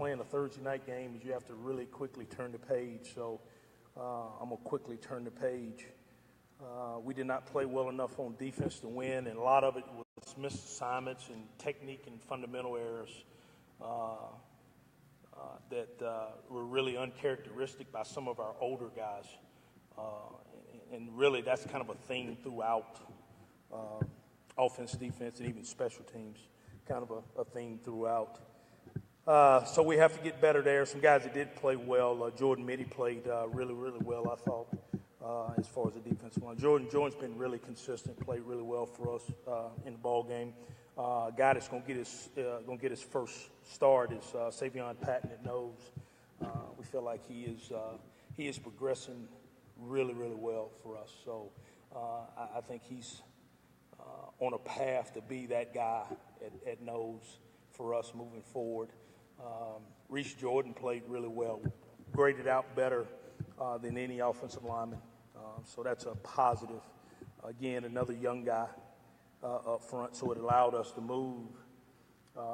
playing a Thursday night game is you have to really quickly turn the page. So I'm going to quickly turn the page. We did not play well enough on defense to win, and a lot of it was missed assignments and technique and fundamental errors that were really uncharacteristic by some of our older guys. And really that's kind of a theme throughout offense, defense, and even special teams, kind of a theme throughout. So we have to get better there. Some guys that did play well. Jordan Mitty played really, really well, I thought, as far as the defensive line. Jordan's been really consistent, played really well for us in the ball game. A guy that's going to get his first start is Savion Patton at nose. We feel like he is progressing really, really well for us. So I think he's on a path to be that guy at nose for us moving forward. Reese Jordan played really well, graded out better than any offensive lineman. So that's a positive. Again, another young guy up front, so it allowed us to move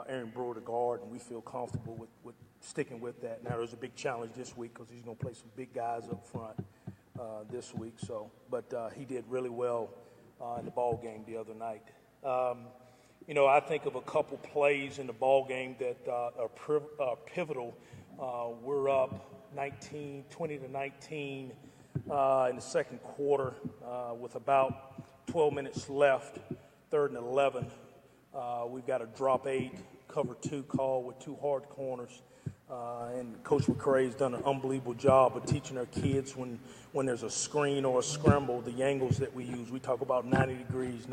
Aaron Brewer to guard, and we feel comfortable with sticking with that. Now, there's a big challenge this week because he's going to play some big guys up front this week. So, but he did really well in the ball game the other night. I think of a couple plays in the ball game that are pivotal. We're up 20-19 in the second quarter with about 12 minutes left, 3rd and 11. We've got a drop 8, cover 2 call with 2 hard corners. And Coach McCrae's done an unbelievable job of teaching our kids when there's a screen or a scramble, the angles that we use. We talk about 90 degrees.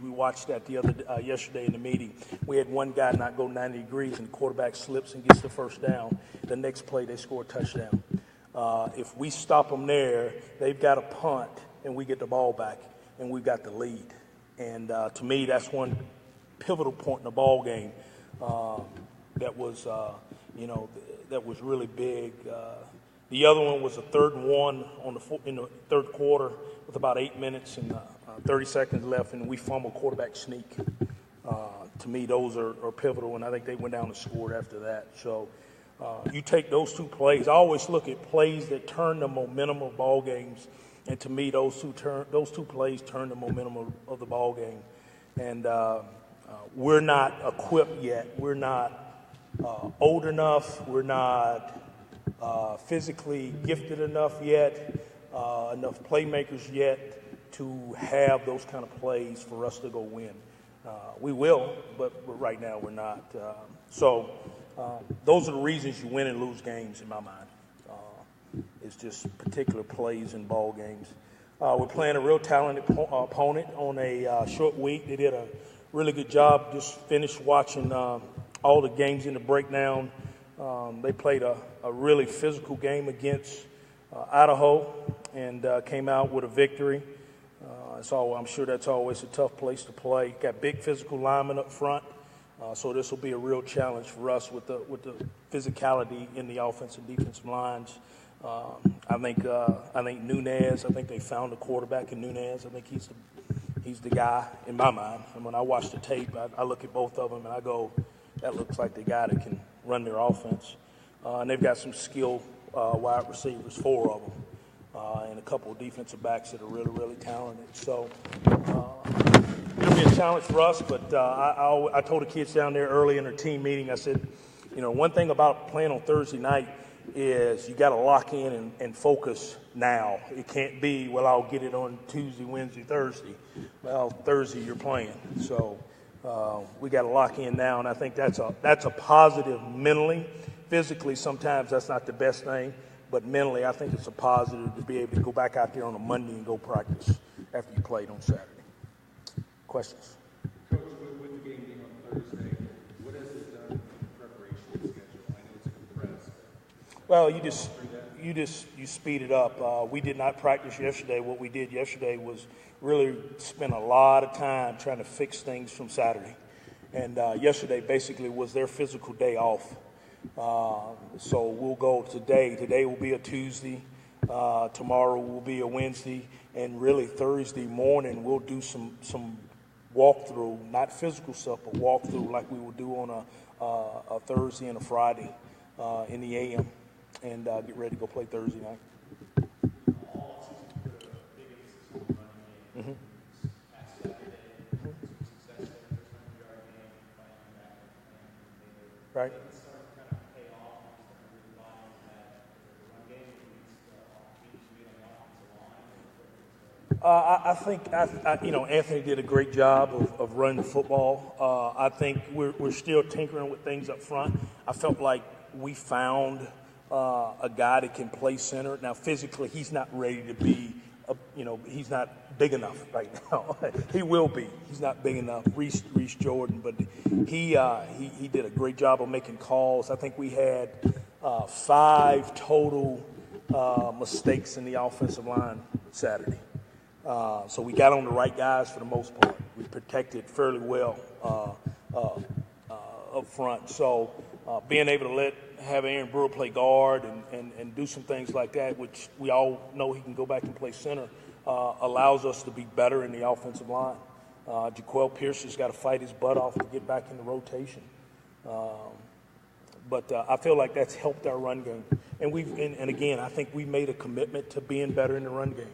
We watched that yesterday in the meeting. We had one guy not go 90 degrees, and the quarterback slips and gets the first down. The next play, they score a touchdown. If we stop them there, they've got a punt, and we get the ball back, and we've got the lead. And to me, that's one pivotal point in the ball game that was really big. The other one was a 3rd and 1 in the third quarter with about 8 minutes and 30 seconds left, and we fumbled quarterback sneak. To me, those are pivotal, and I think they went down and scored after that. So you take those 2 plays. I always look at plays that turn the momentum of ball games, and to me, those two plays turn the momentum of the ball game. And we're not equipped yet. We're not old enough. We're not physically gifted enough yet, enough playmakers yet to have those kind of plays for us to go win. We will, but right now we're not. So those are the reasons you win and lose games in my mind. It's just particular plays in ball games. We're playing a real talented opponent on a short week. They did a really good job. Just finished watching all the games in the breakdown. They played a really physical game against Idaho and came out with a victory. So I'm sure that's always a tough place to play. Got big physical linemen up front, so this will be a real challenge for us with the physicality in the offensive and defensive lines. I think Nunez. I think they found a quarterback in Nunez. I think he's the guy in my mind. And when I watch the tape, I look at both of them and I go, that looks like the guy that can run their offense. And they've got some skilled wide receivers, 4 of them, and a couple of defensive backs that are really, really talented. So it'll be a challenge for us, but I told the kids down there early in their team meeting, I said, one thing about playing on Thursday night is you got to lock in and focus now. It can't be, well, I'll get it on Tuesday, Wednesday, Thursday. Well, Thursday you're playing. So we got to lock in now, and I think that's a positive mentally. Physically, sometimes that's not the best thing, but mentally I think it's a positive to be able to go back out there on a Monday and go practice after you played on Saturday. Questions? Coach, with the game being on Thursday, what has it done for the preparation schedule? I know it's compressed. Well, you speed it up. We did not practice yesterday. What we did yesterday was really spend a lot of time trying to fix things from Saturday. And yesterday basically was their physical day off. So we'll go today. Today will be a Tuesday. Tomorrow will be a Wednesday. And really Thursday morning we'll do some walkthrough, not physical stuff, but walkthrough like we will do on a Thursday and a Friday. in the AM and get ready to go play Thursday night. All season put a big emphasis on the running game. Past Saturday, some success there, first 100-yard game, finally back and Right. it's starting to kind of pay off. I'm starting to really buy into that. The run game needs the changes made on the offensive line. I think Anthony did a great job of running the football. I think we're still tinkering with things up front. I felt like we found a guy that can play center. Now, physically, he's not ready to be, he's not big enough right now. He will be. He's not big enough, Reese Jordan, but he did a great job of making calls. I think we had 5 total mistakes in the offensive line Saturday. So we got on the right guys for the most part. We protected fairly well up front. So being able to have Aaron Brewer play guard and do some things like that, which we all know he can go back and play center, allows us to be better in the offensive line. Jaquel Pierce has got to fight his butt off to get back in the rotation. But I feel like that's helped our run game. And again, I think we made a commitment to being better in the run game.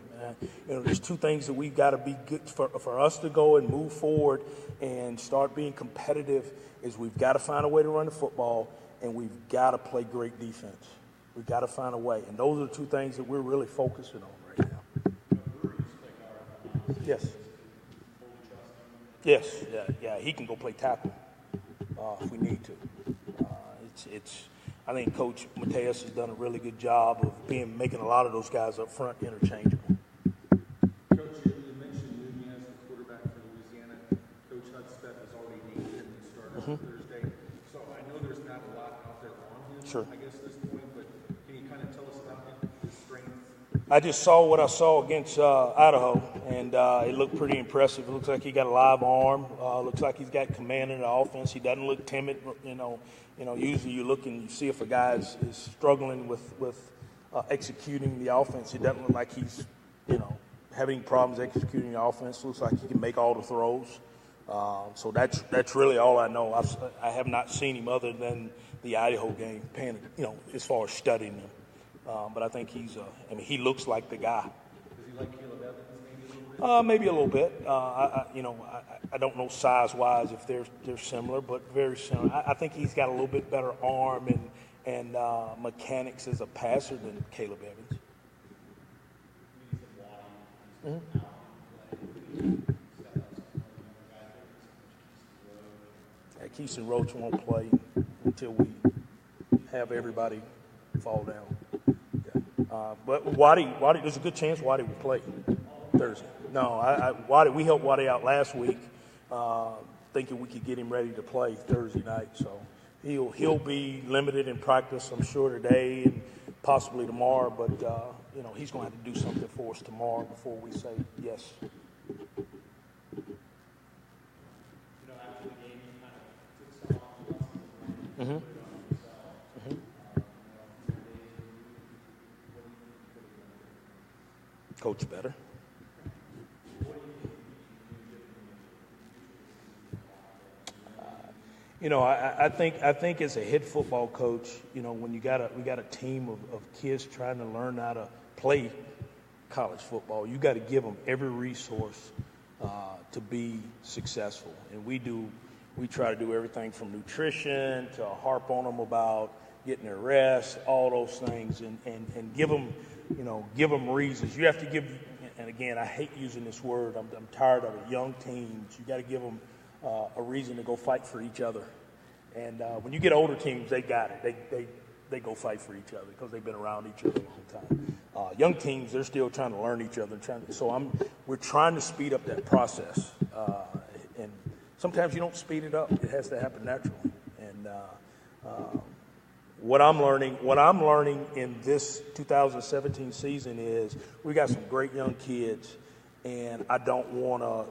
There's 2 things that we've got to be good for us to go and move forward and start being competitive is we've got to find a way to run the football and we've got to play great defense. We've got to find a way. And those are the 2 things that we're really focusing on right now. Yes. Yes. Yeah. He can go play tackle if we need to. I think Coach Mateus has done a really good job of making a lot of those guys up front interchangeable. Coach, you mentioned Nunez as the quarterback for Louisiana. Coach Hudspeth has already named him the starter on Thursday. So I know there's not a lot out there on him, Sure. I guess, at this point, but can you kind of tell us about his strengths? I just saw what I saw against Idaho, and it looked pretty impressive. It looks like he got a live arm. Looks like he's got command in the offense. He doesn't look timid. Usually you look and you see if a guy is struggling with executing the offense. He doesn't look like he's, having problems executing the offense. Looks like he can make all the throws. So that's really all I know. I have not seen him other than the Idaho game, as far as studying him. But I think he looks like the guy. Does he like Caleb Evans maybe a little bit? Maybe a little bit. I don't know size-wise if they're similar, but very similar. I think he's got a little bit better arm and mechanics as a passer than Caleb Evans. Keeson Roach won't play until we have everybody fall down. Yeah. But Waddy, there's a good chance Waddy will play Thursday. No, Waddy, we helped Waddy out last week, thinking we could get him ready to play Thursday night. So he'll be limited in practice, I'm sure, today and possibly tomorrow. But he's going to have to do something for us tomorrow before we say yes. After the game, you kind of took some off the lessons and put it on yourself. Coach better. I think as a head football coach, when we got a team of kids trying to learn how to play college football, you got to give them every resource to be successful. And we try to do everything from nutrition to harp on them about getting their rest, all those things, and give them reasons. You have to give, and again, I hate using this word. I'm tired of it. Young teams, you got to give them a reason to go fight for each other. And when you get older teams, they got it. They go fight for each other because they've been around each other a long time. Young teams, they're still trying to learn each other. We're trying to speed up that process. And sometimes you don't speed it up. It has to happen naturally. And what I'm learning in this 2017 season is we got some great young kids, and I don't want to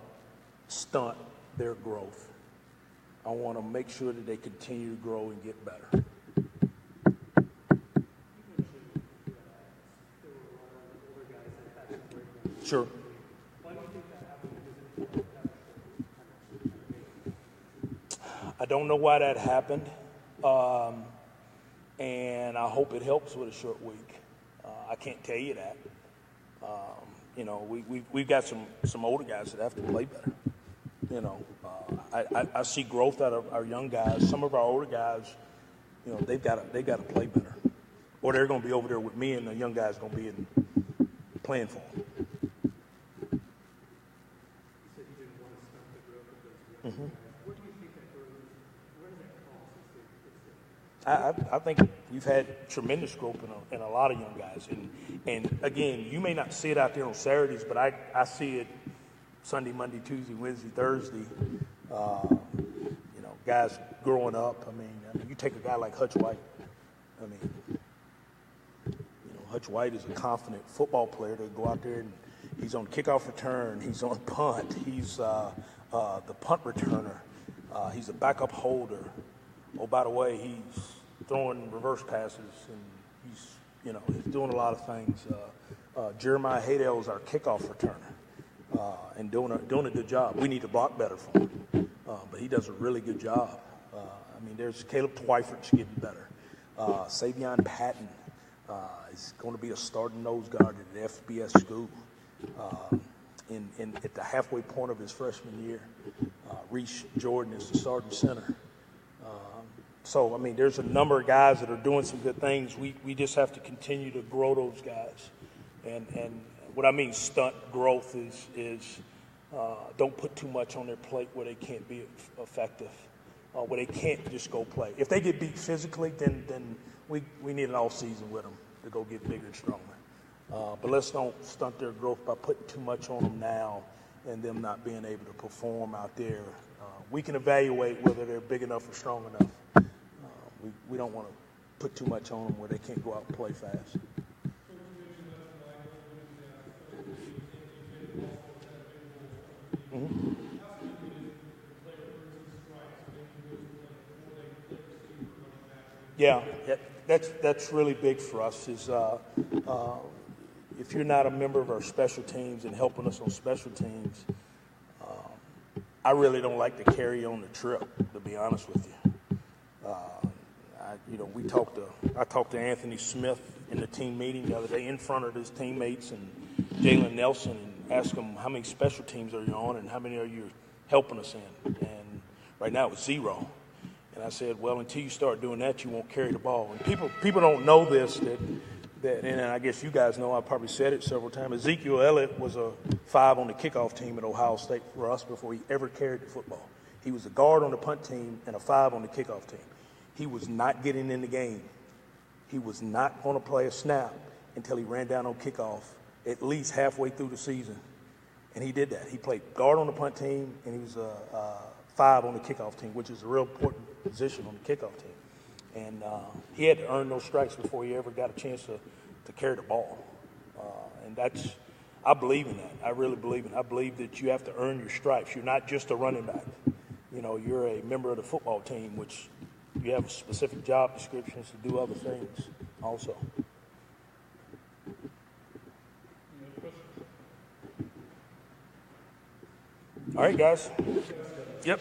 stunt their growth. I want to make sure that they continue to grow and get better. Sure. I don't know why that happened. and I hope it helps with a short week. I can't tell you that. You know, we've got some older guys that have to play better. You know, I see growth out of our young guys. Some of our older guys, you know, they've got to play better, or they're going to be over there with me, and the young guys going to be playing for them. You said you didn't want to stop the growth of those young guys. What do you think that growth? Where does that cause? I think we've had tremendous growth in a lot of young guys, and again, you may not see it out there on Saturdays, but I see it Sunday, Monday, Tuesday, Wednesday, Thursday. You know, guys growing up. I mean, you take a guy like Hutch White. I mean, you know, Hutch White is a confident football player to go out there and he's on kickoff return, he's on punt, he's the punt returner, he's a backup holder. Oh, by the way, he's throwing reverse passes, and he's doing a lot of things. Jeremiah Haydell is our kickoff returner, and doing a good job. We need to block better for him, but he does a really good job. I mean, there's Caleb Twyfort's getting better. Savion Patton is going to be a starting nose guard at the FBS school at the halfway point of his freshman year. Reese Jordan is the starting center. So, I mean, there's a number of guys that are doing some good things. We just have to continue to grow those guys. And what I mean stunt growth is don't put too much on their plate where they can't be effective, where they can't just go play. If they get beat physically, then we need an off season with them to go get bigger and stronger. But let's don't stunt their growth by putting too much on them now and them not being able to perform out there. We can evaluate whether they're big enough or strong enough. We don't want to put too much on them where they can't go out and play fast. Mm-hmm. Yeah, that's really big for us. Is if you're not a member of our special teams and helping us on special teams, I really don't like to carry on the trip, to be honest with you. I talked to Anthony Smith in the team meeting the other day in front of his teammates and Jalen Nelson and asked him how many special teams are you on and how many are you helping us in. And right now it's 0. And I said, well, until you start doing that, you won't carry the ball. And people don't know this, that and I guess you guys know, I probably said it several times, Ezekiel Elliott was a 5 on the kickoff team at Ohio State for us before he ever carried the football. He was a guard on the punt team and a 5 on the kickoff team. He was not getting in the game. He was not going to play a snap until he ran down on kickoff at least halfway through the season. And he did that. He played guard on the punt team, and he was a 5 on the kickoff team, which is a real important position on the kickoff team. And he had to earn those stripes before he ever got a chance to carry the ball. And I believe in that. I really believe in it. I believe that you have to earn your stripes. You're not just a running back. You know, you're a member of the football team, which you have specific job descriptions to do other things also. All right, guys. Yep.